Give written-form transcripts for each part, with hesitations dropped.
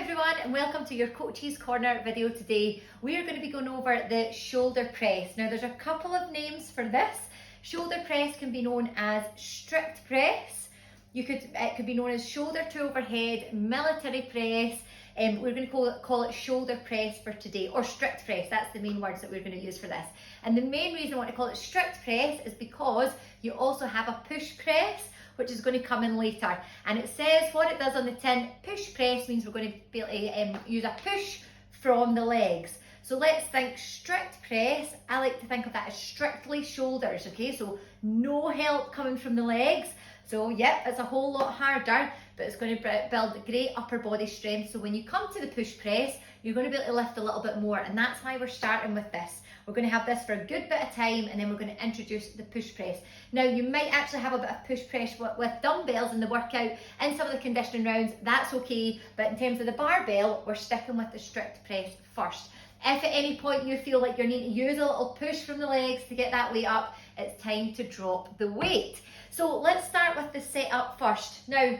everyone, and welcome to your Coach's Corner video today. We are going to be going over the shoulder press. Now there's a couple of names for this. Shoulder press can be known as strict press. It could be known as shoulder to overhead, military press. We're going to call it shoulder press for today, or strict press. That's the main words that we're going to use for this. And the main reason I want to call it strict press is because you also have a push press, which is going to come in later. And it says what it does on the tin. Push press means we're going to be able to use a push from the legs. So let's think strict press. I like to think of that as strictly shoulders, okay? So no help coming from the legs. So yep, it's a whole lot harder, but it's going to build great upper body strength. So when you come to the push press, you're going to be able to lift a little bit more, and that's why we're starting with this. We're going to have this for a good bit of time, and then we're going to introduce the push press. Now you might actually have a bit of push press with dumbbells in the workout in some of the conditioning rounds. That's okay, but in terms of the barbell, we're sticking with the strict press first. If at any point you feel like you're needing to use a little push from the legs to get that weight up, it's time to drop the weight. So let's start with the setup first. Now,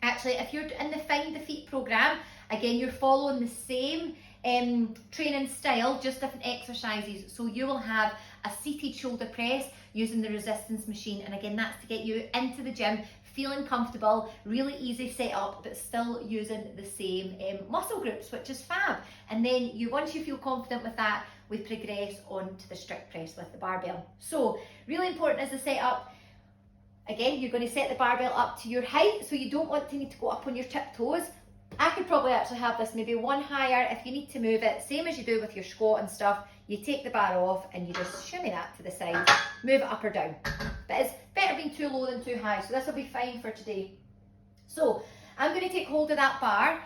actually, if you're in the Find the Feet program, again, you're following the same training style, just different exercises. So you will have a seated shoulder press using the resistance machine, and again, that's to get you into the gym feeling comfortable, really easy setup, but still using the same muscle groups, which is fab. And then once you feel confident with that, we progress on to the strict press with the barbell. So really important is the setup. Again, you're going to set the barbell up to your height, so you don't want to need to go up on your tiptoes. I could probably actually have this maybe one higher if you need to move it, same as you do with your squat and stuff. You take the bar off and you just shimmy that to the side, move it up or down. But it's better being too low than too high, so this will be fine for today. So I'm going to take hold of that bar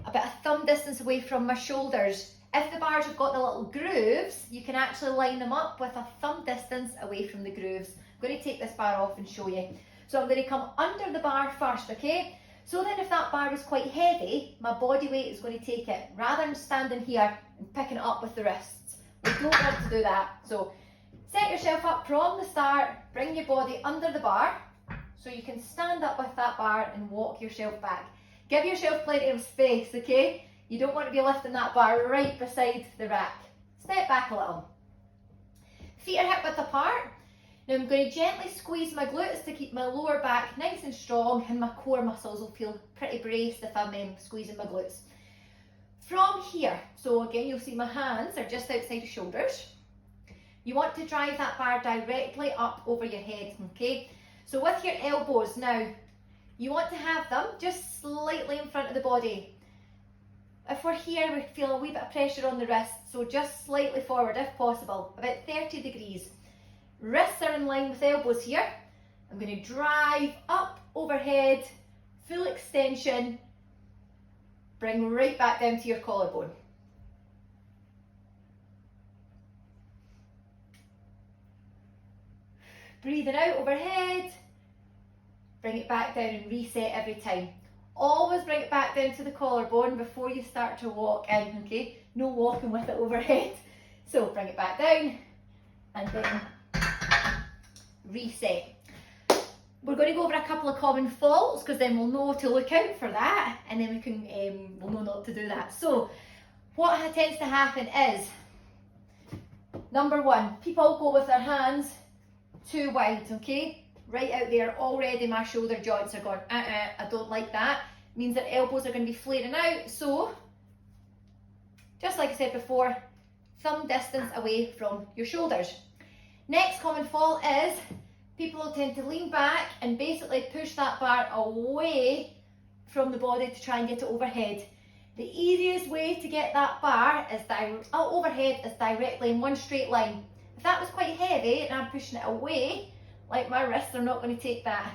about a thumb distance away from my shoulders. If the bars have got the little grooves, you can actually line them up with a thumb distance away from the grooves. I'm going to take this bar off and show you. So I'm going to come under the bar first, okay? So then if that bar is quite heavy, my body weight is going to take it, rather than standing here and picking it up with the wrists. We don't want to do that. So set yourself up from the start, bring your body under the bar, so you can stand up with that bar and walk yourself back. Give yourself plenty of space, okay? You don't want to be lifting that bar right beside the rack. Step back a little. Feet are hip width apart. Now I'm going to gently squeeze my glutes to keep my lower back nice and strong, and my core muscles will feel pretty braced if I'm squeezing my glutes. From here, so again you'll see my hands are just outside the shoulders. You want to drive that bar directly up over your head, okay? So with your elbows now, you want to have them just slightly in front of the body. If we're here, we feel a wee bit of pressure on the wrist, so just slightly forward if possible, about 30 degrees. Wrists are in line with elbows here. I'm going to drive up overhead, full extension, bring right back down to your collarbone. Breathing out overhead, bring it back down and reset every time. Always bring it back down to the collarbone before you start to walk in, okay? No walking with it overhead. So bring it back down and then reset. We're going to go over a couple of common faults, because then we'll know to look out for that, and then we can we'll know not to do that. So what tends to happen is, number one, people go with their hands too wide, okay? Right out there, already my shoulder joints are going, I don't like that. It means that elbows are going to be flaring out. So just like I said before, thumb distance away from your shoulders. Next common fault is people tend to lean back and basically push that bar away from the body to try and get it overhead. The easiest way to get that bar is overhead is directly in one straight line. If that was quite heavy and I'm pushing it away, like my wrists are not going to take that.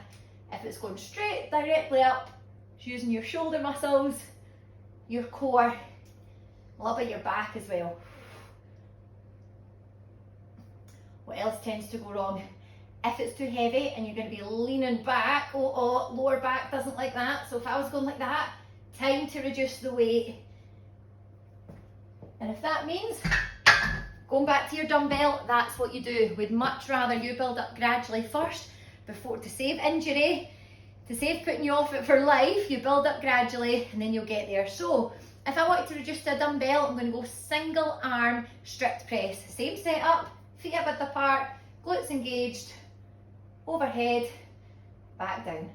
If it's going straight directly up, it's using your shoulder muscles, your core, a little bit of your back as well. What else tends to go wrong? If it's too heavy and you're going to be leaning back, lower back doesn't like that. So if I was going like that, time to reduce the weight. And if that means going back to your dumbbell, that's what you do. We'd much rather you build up gradually first before, to save injury, To save putting you off it for life, you build up gradually and then you'll get there. So if I wanted to reduce to a dumbbell, I'm going to go single arm strict press. Same setup, feet a bit apart, glutes engaged, overhead, back down.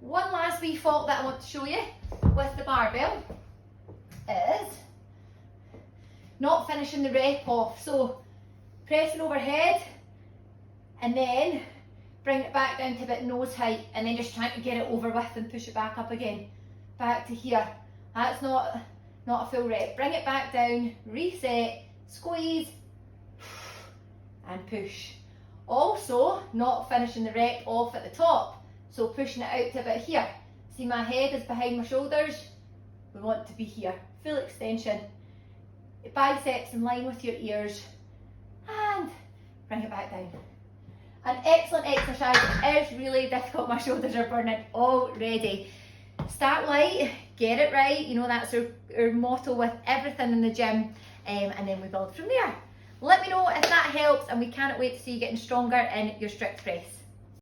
One last wee fault that I want to show you with the barbell is not finishing the rep off. So pressing overhead and then bring it back down to about nose height and then just trying to get it over with and push it back up again. Back to here. That's not a full rep. Bring it back down, reset, squeeze and push. Also not finishing the rep off at the top. So pushing it out to about here. See, my head is behind my shoulders. We want to be here. Full extension. Biceps in line with your ears. And bring it back down. An excellent exercise. It is really difficult. My shoulders are burning already. Start light, get it right. You know, that's our motto with everything in the gym. And then we build from there. Let me know if that helps, and we cannot wait to see you getting stronger in your strict press.